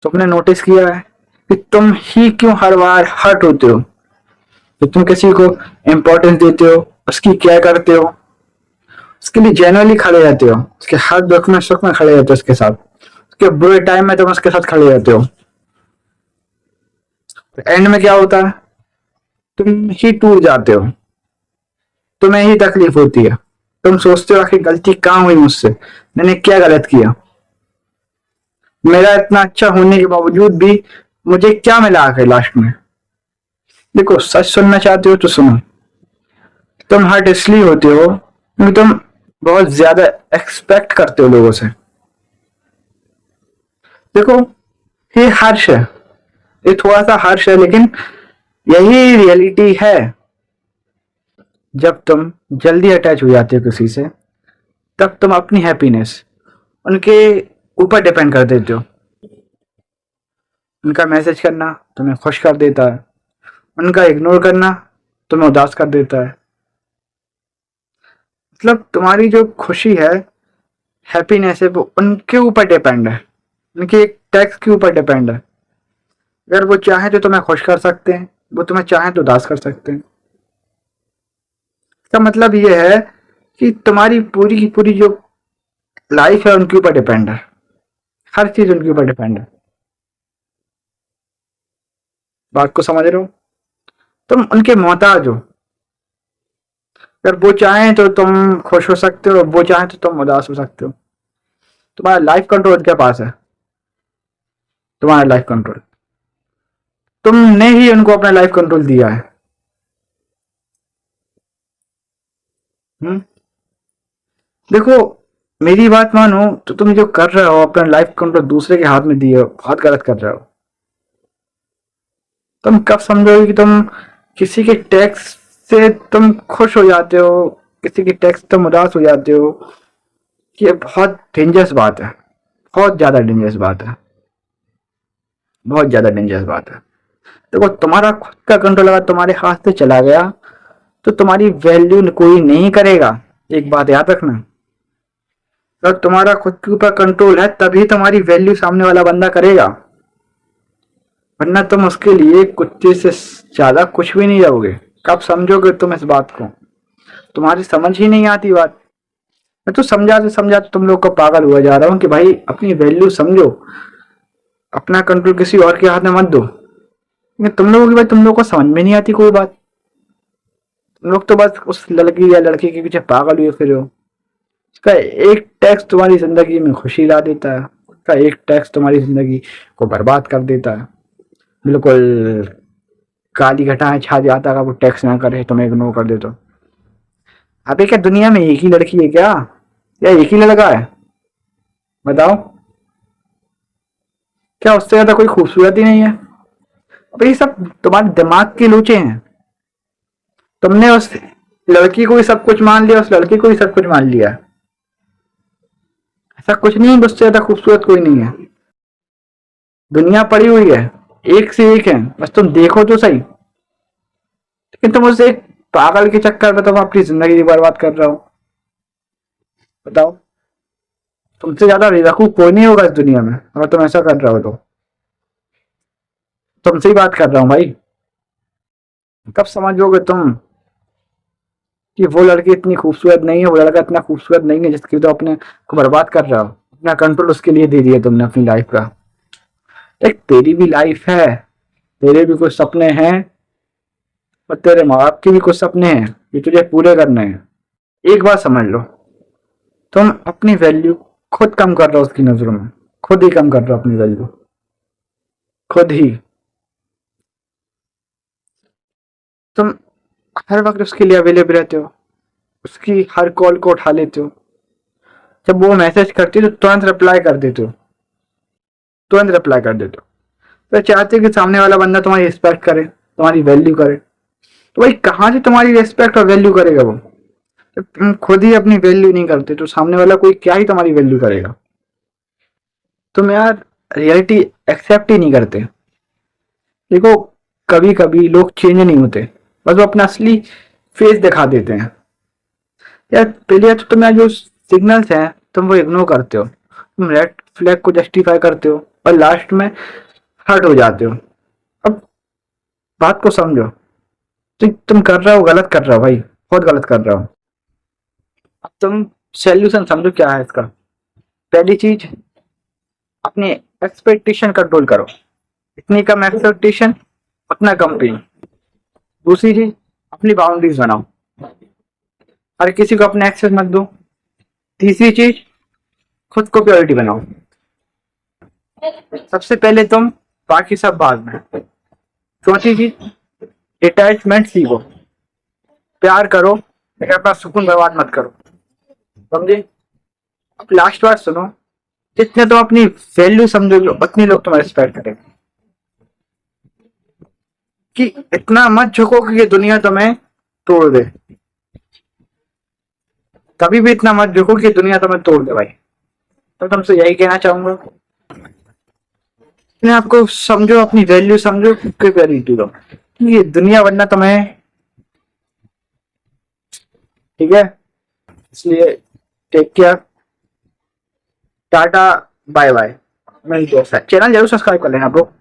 तुमने नोटिस किया है कि तुम ही क्यों हर बार हर्ट होते हो? कि तुम किसी को इम्पोर्टेंस देते हो, उसकी केयर करते हो, उसके लिए जेन्युइनली खड़े रहते हो, उसके हर दुख में सुख में खड़े रहते हो उसके साथ, उसके बुरे टाइम में तुम उसके साथ खड़े रहते हो। तो एंड में क्या होता है? तुम ही टूट जाते हो, तुम्हें ही तकलीफ होती है। तुम सोचते हो आखिर गलती कहाँ हुई मुझसे, मैंने क्या गलत किया, मेरा इतना अच्छा होने के बावजूद भी मुझे क्या मिला आखिर लास्ट में। देखो, सच सुनना चाहते हो तो सुनो। तुम हर्ट इसलिए होते हो क्योंकि तुम बहुत ज्यादा एक्सपेक्ट करते हो लोगों से। देखो, ये हर्ष है, ये थोड़ा सा हर्ष है, लेकिन यही रियलिटी है। जब तुम जल्दी अटैच हो जाते हो किसी से, तब तुम अपनी हैप्पीनेस उनके ऊपर डिपेंड कर देते हो। उनका मैसेज करना तुम्हें खुश कर देता है, उनका इग्नोर करना तुम्हें उदास कर देता है। मतलब तुम्हारी जो खुशी है, हैप्पीनेस है, वो उनके ऊपर डिपेंड है, उनके एक टैक्स के ऊपर डिपेंड है। अगर वो चाहे तो तुम्हें खुश कर सकते हैं, वो तुम्हें चाहे तो उदास कर सकते हैं। इसका मतलब ये है कि तुम्हारी पूरी की पूरी जो लाइफ है उनके ऊपर डिपेंड है, हर चीज उनके ऊपर डिपेंड है। बात को समझ रहे हो? तुम उनके मोहताज हो। अगर वो चाहें तो तुम खुश हो सकते हो, वो चाहें तो तुम उदास हो सकते हो। तुम्हारा लाइफ कंट्रोल उनके पास है, तुम्हारा लाइफ कंट्रोल। तुमने ही उनको अपना लाइफ कंट्रोल दिया है। हम्म। देखो, मेरी बात मानो तो तुम जो कर रहे हो, अपना लाइफ कंट्रोल दूसरे के हाथ में दिए हो, बहुत गलत कर रहे हो। तुम कब समझोगे कि तुम किसी के टैक्स से तुम खुश हो जाते हो, किसी के टैक्स तुम उदास हो जाते हो? ये बहुत डेंजरस बात है, बहुत ज्यादा डेंजरस बात है, बहुत ज्यादा डेंजरस बात है। देखो, तुम्हारा खुद का कंट्रोल अगर तुम्हारे हाथ से चला गया तो तुम्हारी वैल्यू कोई नहीं करेगा। एक बात याद रखना, अगर तुम्हारा खुद के ऊपर कंट्रोल है तभी तुम्हारी वैल्यू सामने वाला बंदा करेगा, वरना तुम उसके लिए कुत्ते से ज्यादा कुछ भी नहीं रहोगे। कब समझोगे तुम इस बात को? तुम्हारी समझ ही नहीं आती बात। मैं तो समझाते समझाते तुम लोग को पागल हुआ जा रहा हूँ कि भाई अपनी वैल्यू समझो, अपना कंट्रोल किसी और के हाथ में मत दो। लेकिन तुम लोगों की भाई, तुम लोग को समझ में नहीं आती कोई बात। तुम लोग तो बस उस लड़की या लड़के के पीछे पागल हुए फिर हो। उसका एक टैक्स तुम्हारी जिंदगी में खुशी ला देता है, उसका एक टैक्स तुम्हारी जिंदगी को बर्बाद कर देता है। बिल्कुल काली घटाएं छा जाता है, अगर वो टैक्स ना करे, तुम्हें इग्नोर कर दे तो। अबे क्या दुनिया में एक ही लड़की है क्या, या एक ही लड़का है? बताओ, क्या उससे ज्यादा कोई खूबसूरत ही नहीं है? अबे ये सब तुम्हारे दिमाग के लोचे हैं। तुमने उस लड़की को भी सब कुछ मान लिया, उस लड़के को भी सब कुछ मान लिया। ऐसा कुछ नहीं है, उससे ज्यादा खूबसूरत कोई नहीं है। दुनिया पड़ी हुई है, एक से एक है, बस तुम देखो तो सही। लेकिन तुम उस एक पागल के चक्कर में तुम अपनी जिंदगी बर्बाद कर रहे हो। बताओ, तुमसे ज्यादा बेवकूफ कोई नहीं होगा इस दुनिया में अगर तुम ऐसा कर रहे हो तो। तुमसे ही बात कर रहा हूँ भाई। कब समझोगे तुम कि वो लड़की इतनी खूबसूरत नहीं है, वो लड़का इतना खूबसूरत नहीं है जिसकी तो अपने को बर्बाद कर रहा हो? अपना कंट्रोल उसके लिए दे दिया तुमने अपनी लाइफ का। देख, तेरी भी लाइफ है, तेरे भी कुछ सपने हैं, और तेरे माँ बाप के भी कुछ सपने हैं ये तुझे पूरे करने हैं। एक बात समझ लो, तुम अपनी वैल्यू खुद कम कर रहे हो उसकी नजरों में, खुद ही कम कर रहे हो अपनी वैल्यू, खुद ही। तुम हर वक्त उसके लिए अवेलेबल रहते हो, उसकी हर कॉल को उठा लेते हो, जब वो मैसेज करती है तो तुरंत रिप्लाई कर देते हो, तुरंत रिप्लाई कर देते हो। तो चाहते हो कि सामने वाला बंदा तुम्हारी रिस्पेक्ट करे, तुम्हारी वैल्यू करे। तो भाई कहाँ से तुम्हारी रिस्पेक्ट और वैल्यू करेगा वो? जब तुम खुद ही अपनी वैल्यू नहीं करते तो सामने वाला कोई क्या ही तुम्हारी वैल्यू करेगा? तुम यार रियलिटी एक्सेप्ट ही नहीं करते। देखो, कभी कभी लोग चेंज नहीं होते, बस वो अपना असली फेस दिखा देते हैं। यार पहले तो तुम यार जो सिग्नल्स हैं तुम वो इग्नोर करते हो, तुम रेड फ्लैग को जस्टिफाई करते हो, और लास्ट में हर्ट हो जाते हो। अब बात को समझो, तो तुम कर रहे हो, गलत कर रहे हो भाई, बहुत गलत कर रहे हो। अब तुम सोल्यूशन समझो क्या है इसका। पहली चीज, अपनी एक्सपेक्टेशन कंट्रोल करो। इतनी कम एक्सपेक्टेशन, उतना कम पेन। दूसरी चीज, अपनी बाउंड्रीज बनाओ, हर किसी को अपने एक्सेस मत दो। तीसरी चीज, खुद को प्रायोरिटी बनाओ। सबसे पहले तुम, बाकी सब बाद में। चौथी चीज, डिटैचमेंट सीखो। प्यार करो लेकिन अपना सुकून बर्बाद मत करो, समझे। अब लास्ट बात सुनो, जितने तुम अपनी वैल्यू समझोगे उतनी लोग तुम्हें रिस्पेक्ट करेंगे। कि इतना मत झुको कि ये दुनिया तुम्हें तोड़ दे। कभी भी इतना मत झुको कि दुनिया तुम्हें तोड़ दे भाई। तो तुमसे यही कहना चाहूंगा, अपने आपको समझो, अपनी वैल्यू समझो, कि वैल्यू दो। ये दुनिया वरना तुम्हें, ठीक है। इसलिए take care, tata, bye bye. मेरी दोस्त है, चैनल जरूर सब्सक्राइब कर लेना ब्रो।